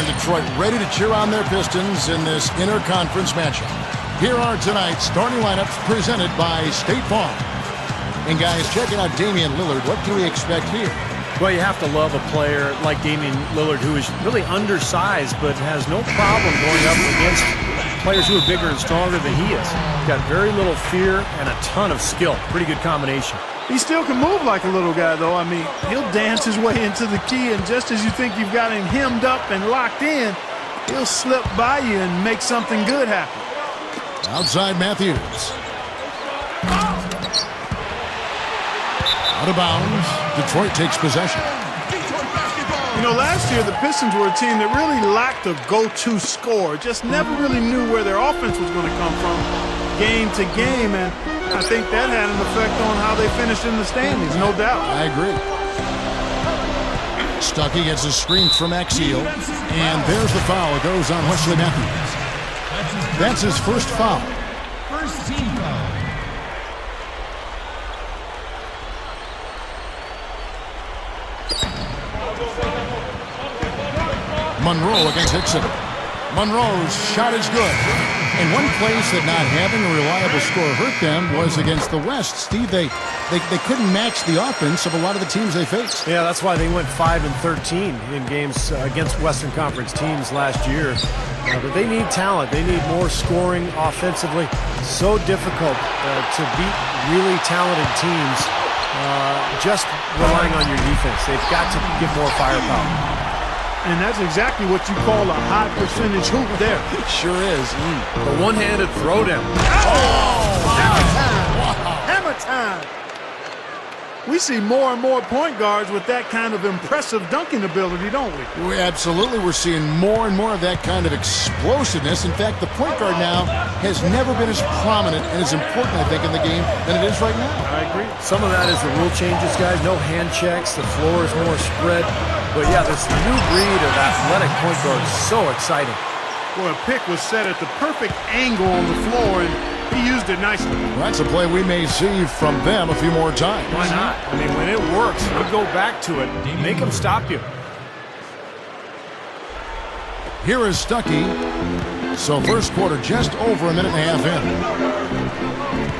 Detroit ready to cheer on their Pistons in this interconference matchup. Here are tonight's starting lineups presented by State Farm. And guys, checking out Damian Lillard, what can we expect here? Well, you have to love a player like Damian Lillard, who is really undersized but has no problem going up against players who are bigger and stronger than he is. He's got very little fear and a ton of skill. Pretty good combination. He still can move like a little guy, though. I mean, he'll dance his way into the key, and just as you think you've got him hemmed up and locked in, he'll slip by you and make something good happen. Outside Matthews. Out of bounds. Detroit takes possession. You know, last year the Pistons were a team that really lacked a go-to scorer. Just never really knew where their offense was going to come from game to game, and I think that had an effect on how they finished in the standings, no doubt. I agree. Stuckey gets a screen from Axial, and there's the foul. It goes on Wesley Matthews. That's his first foul. First team foul. Monroe against Hickson. Monroe's shot is good. And one place that not having a reliable score hurt them was against the West. Steve, they couldn't match the offense of a lot of the teams they faced. Yeah, that's why they went 5-13 in games against Western Conference teams last year. But they need talent. They need more scoring offensively. So difficult to beat really talented teams just relying on your defense. They've got to give more firepower. And that's exactly what you call a high percentage hoop there. It sure is. The one-handed throwdown. Oh! Hammer time! Hammer time! We see more and more point guards with that kind of impressive dunking ability, don't we? Absolutely. We're seeing more and more of that kind of explosiveness. In fact, the point guard now has never been as prominent and as important, I think, in the game than it is right now. I agree. Some of that is the rule changes, guys. No hand checks. The floor is more spread. But, yeah, this new breed of athletic point guard is so exciting. Boy, a pick was set at the perfect angle on the floor, and he used it nicely. Well, that's a play we may see from them a few more times. Why not? I mean, when it works, you go back to it. Make them stop you. Here is Stuckey. So first quarter just over a minute and a half in.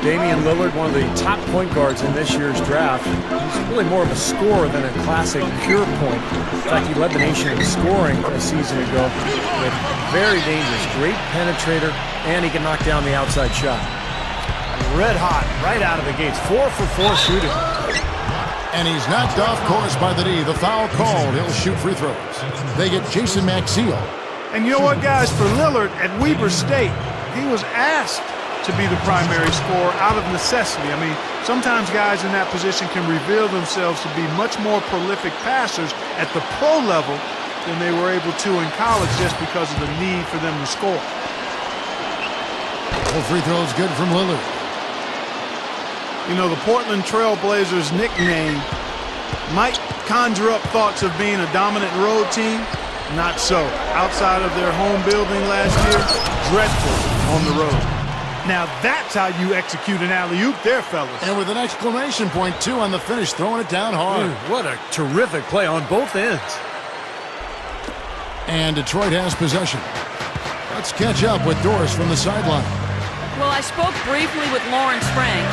Damian Lillard, one of the top point guards in this year's draft. He's really more of a scorer than a classic pure point. In fact, he led the nation in scoring a season ago. But very dangerous, great penetrator, and he can knock down the outside shot. Red hot right out of the gates. 4 for 4 shooting. And he's knocked off course by the D. The foul called. He'll shoot free throws. They get Jason Maxiel. And you know what, guys? For Lillard at Weber State, he was asked to be the primary scorer out of necessity. I mean, sometimes guys in that position can reveal themselves to be much more prolific passers at the pro level than they were able to in college just because of the need for them to score. Well, free throws good from Lillard. You know, the Portland TrailBlazers nickname might conjure up thoughts of being a dominant road team. Not so. Outside of their home building last year, dreadful on the road. Now that's how you execute an alley-oop there, fellas. And with an exclamation point, too, on the finish, throwing it down hard. What a terrific play on both ends. And Detroit has possession. Let's catch up with Doris from the sideline. Well, I spoke briefly with Lawrence Frank.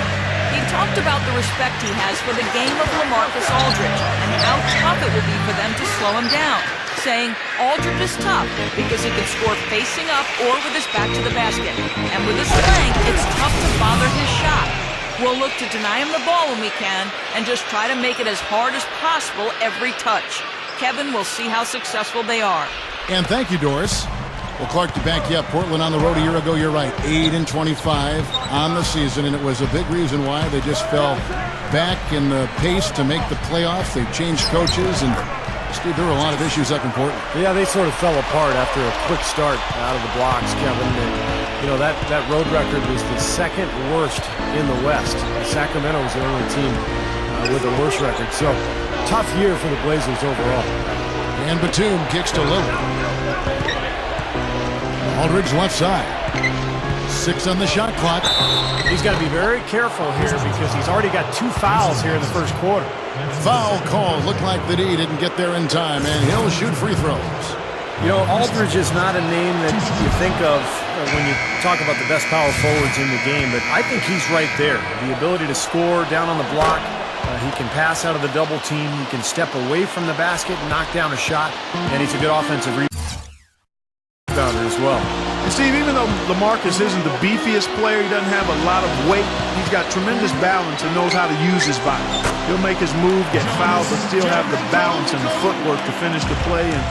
He talked about the respect he has for the game of LaMarcus Aldridge and how tough it will be for them to slow him down, saying Aldridge is tough because he can score facing up or with his back to the basket. And with his length, it's tough to bother his shot. We'll look to deny him the ball when we can and just try to make it as hard as possible every touch. Kevin, we'll see how successful they are. And thank you, Doris. Well, Clark, to back you up, Portland on the road a year ago, you're right, 8-25 on the season, and it was a big reason why they just fell back in the pace to make the playoffs. They changed coaches, and Steve, there were a lot of issues up in Portland. Yeah, they sort of fell apart after a quick start out of the blocks, Kevin. And, you know, that road record was the second worst in the West. Sacramento was the only team with the worst record. So, tough year for the Blazers overall. And Batum kicks to Lillard. Aldridge left side. 6 on the shot clock. He's got to be very careful here because he's already got 2 fouls here in the first quarter. Foul call. Looked like the D didn't get there in time, and he'll shoot free throws. You know, Aldridge is not a name that you think of when you talk about the best power forwards in the game, but I think he's right there. The ability to score down on the block. He can pass out of the double team. He can step away from the basket and knock down a shot, and he's a good offensive rebounder as well. And Steve, even though LaMarcus isn't the beefiest player, he doesn't have a lot of weight, he's got tremendous balance and knows how to use his body. He'll make his move, get fouled, but still have the balance and the footwork to finish the play and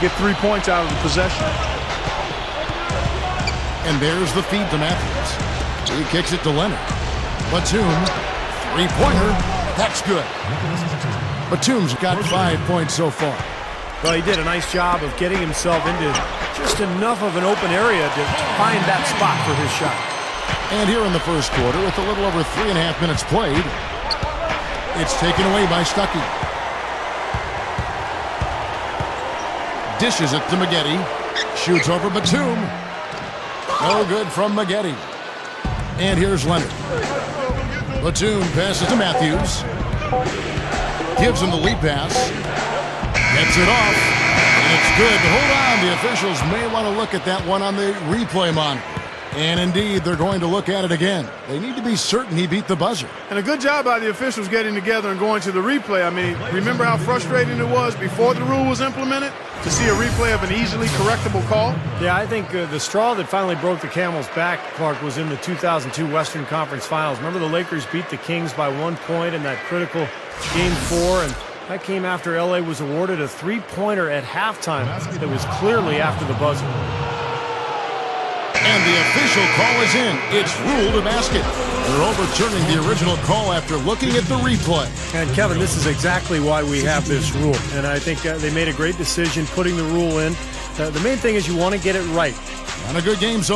get 3 points out of the possession. And there's the feed to Matthews. He kicks it to Leonard. Batum, three-pointer. That's good. Batum's got 5 points so far. Well, he did a nice job of getting himself into just enough of an open area to find that spot for his shot. And here in the first quarter, with a little over 3.5 minutes played, it's taken away by Stuckey. Dishes it to Maggette. Shoots over Batum. No good from Maggette. And here's Leonard. Batum passes to Matthews. Gives him the lead pass. Gets it off. And it's good. Hold on. The officials may want to look at that one on the replay monitor. And indeed, they're going to look at it again. They need to be certain he beat the buzzer. And a good job by the officials getting together and going to the replay. I mean, remember how frustrating it was before the rule was implemented to see a replay of an easily correctable call? Yeah, I think the straw that finally broke the camel's back, Clark, was in the 2002 Western Conference Finals. Remember the Lakers beat the Kings by 1 point in that critical Game 4, and that came after LA was awarded a three-pointer at halftime that was clearly after the buzzer. And the official call is in. It's ruled a basket. They're overturning the original call after looking at the replay. And Kevin, this is exactly why we have this rule. And I think they made a great decision putting the rule in. The main thing is you want to get it right. On a good game so